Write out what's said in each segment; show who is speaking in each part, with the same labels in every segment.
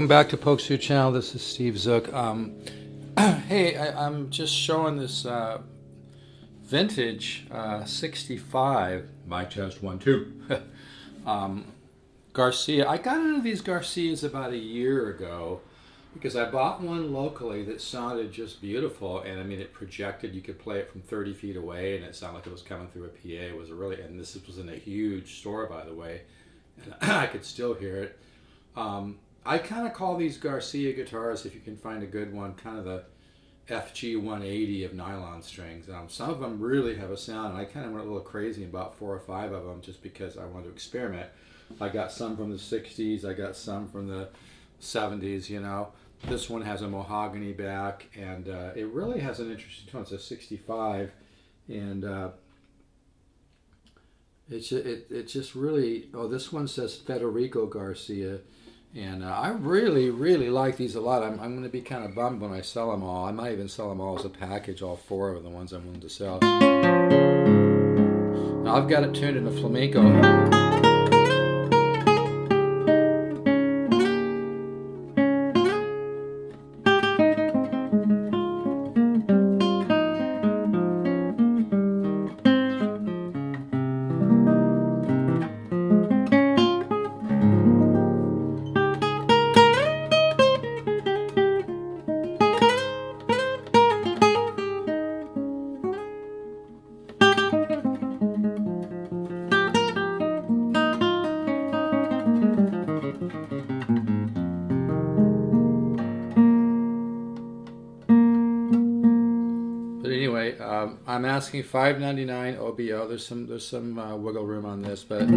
Speaker 1: welcome back to Poke Suit Channel. This is Steve Zook. Hey, I'm just showing this vintage 65 mic test 1 2 Garcia. I got into these Garcias about a year ago because I bought one locally that sounded just beautiful, and I mean it projected. You could play it from 30 feet away, and it sounded like it was coming through a PA. It was and this was in a huge store, by the way, and I could still hear it. I kind of call these Garcia guitars, if you can find a good one, kind of the FG 180 of nylon strings. Some of them really have a sound, and I kind of went a little crazy and bought 4 or 5 of them just because I wanted to experiment. I got some from the 60s, I got some from the 70s, you know. This one has a mahogany back, and it really has an interesting tone. It's a 65, and it just really, oh, this one says Federico Garcia. And I really like these a lot. I'm going to be kind of bummed when I sell them all. I might even sell them all as a package, all 4 of the ones I'm willing to sell. Now I've got it tuned into flamenco. Anyway, I'm asking $5.99 OBO. There's some wiggle room on this, but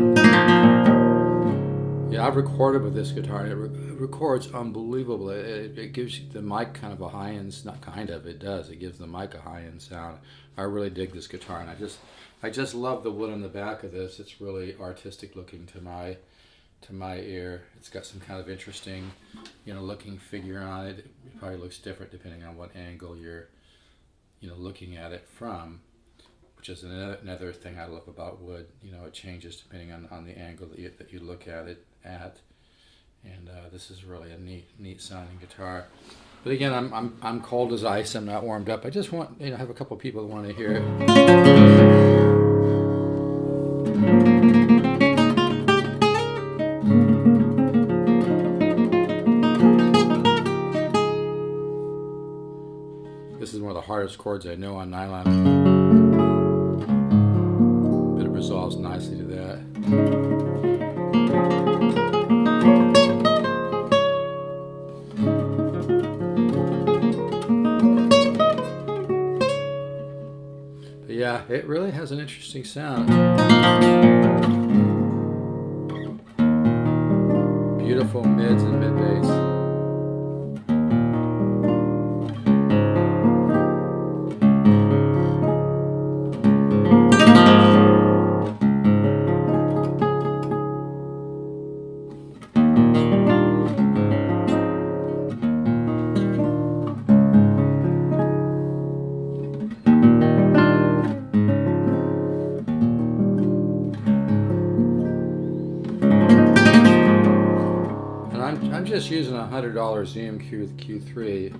Speaker 1: yeah, I've recorded with this guitar. It records unbelievable. It gives the mic kind of a high-end, not kind of, it does. It gives the mic a high-end sound. I really dig this guitar, and I just love the wood on the back of this. It's really artistic looking to my ear. It's got some kind of interesting, looking figure on it. It probably looks different depending on what angle you're looking at it from, which is another thing I love about wood. It changes depending on the angle that you look at it at. And this is really a neat sounding guitar. But again, I'm cold as ice. I'm not warmed up. I just want have a couple people that want to hear it. This is one of the hardest chords I know on nylon, but it resolves nicely to that. But yeah, it really has an interesting sound. Beautiful mids and mid bass. I'm just using a $100 ZMQ with Q3.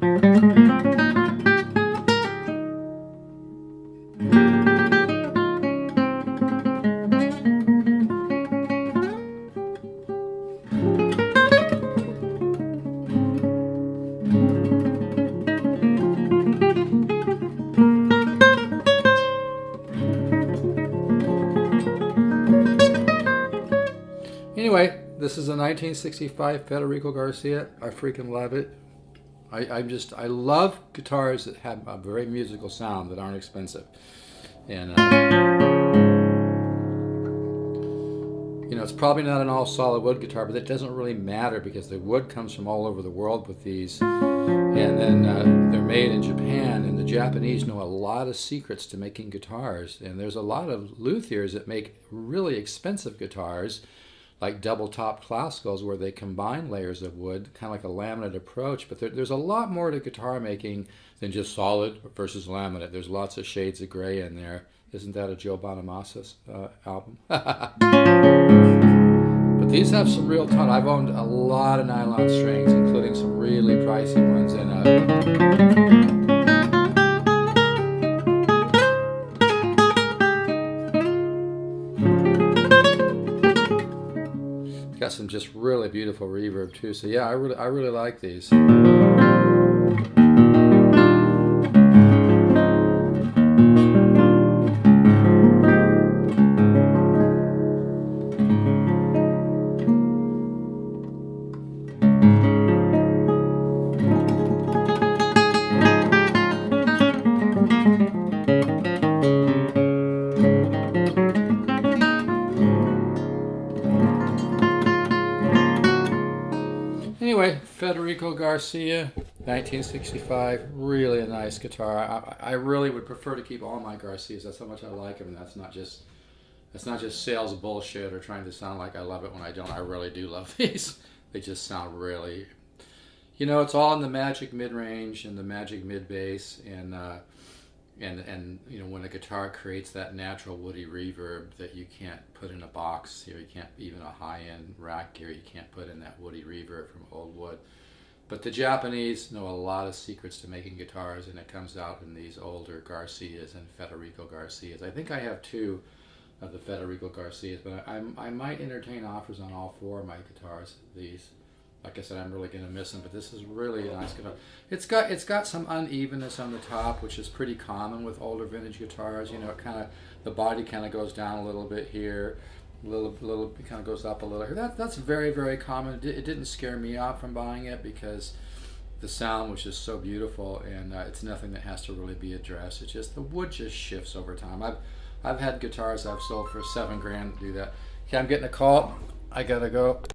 Speaker 1: Anyway, this is a 1965 Federico Garcia. I freaking love it. I love guitars that have a very musical sound that aren't expensive. And it's probably not an all solid wood guitar, but that doesn't really matter because the wood comes from all over the world with these. And then they're made in Japan, and the Japanese know a lot of secrets to making guitars. And there's a lot of luthiers that make really expensive guitars, like double-topped classicals, where they combine layers of wood, kind of like a laminate approach. But there's a lot more to guitar making than just solid versus laminate. There's lots of shades of gray in there. Isn't that a Joe Bonamassa album? But These have some real tone. I've owned a lot of nylon strings, including some really pricey ones. It's got some just really beautiful reverb too. So yeah, I really like these. Anyway, Federico Garcia, 1965, really a nice guitar. I really would prefer to keep all my Garcias. That's how much I like them, and that's not just sales bullshit or trying to sound like I love it when I don't. I really do love these. They just sound really, you know, it's all in the magic mid-range and the magic mid-bass, and you know, when a guitar creates that natural woody reverb that you can't put in a box here, you can't, even a high-end rack gear, you can't put in that woody reverb from old wood. But the Japanese know a lot of secrets to making guitars, and it comes out in these older Garcias and Federico Garcias. I think I have two of the Federico Garcias, but I might entertain offers on all four of my guitars. These, like I said, I'm really going to miss them, but this is really a nice guitar. It's got some unevenness on the top, which is pretty common with older vintage guitars. You know, the body kind of goes down a little bit here, it kind of goes up a little here. That's very, very common. It didn't scare me off from buying it because the sound was just so beautiful, and it's nothing that has to really be addressed. It's just the wood just shifts over time. I've had guitars I've sold for $7 grand do that. Okay, I'm getting a call. I gotta go.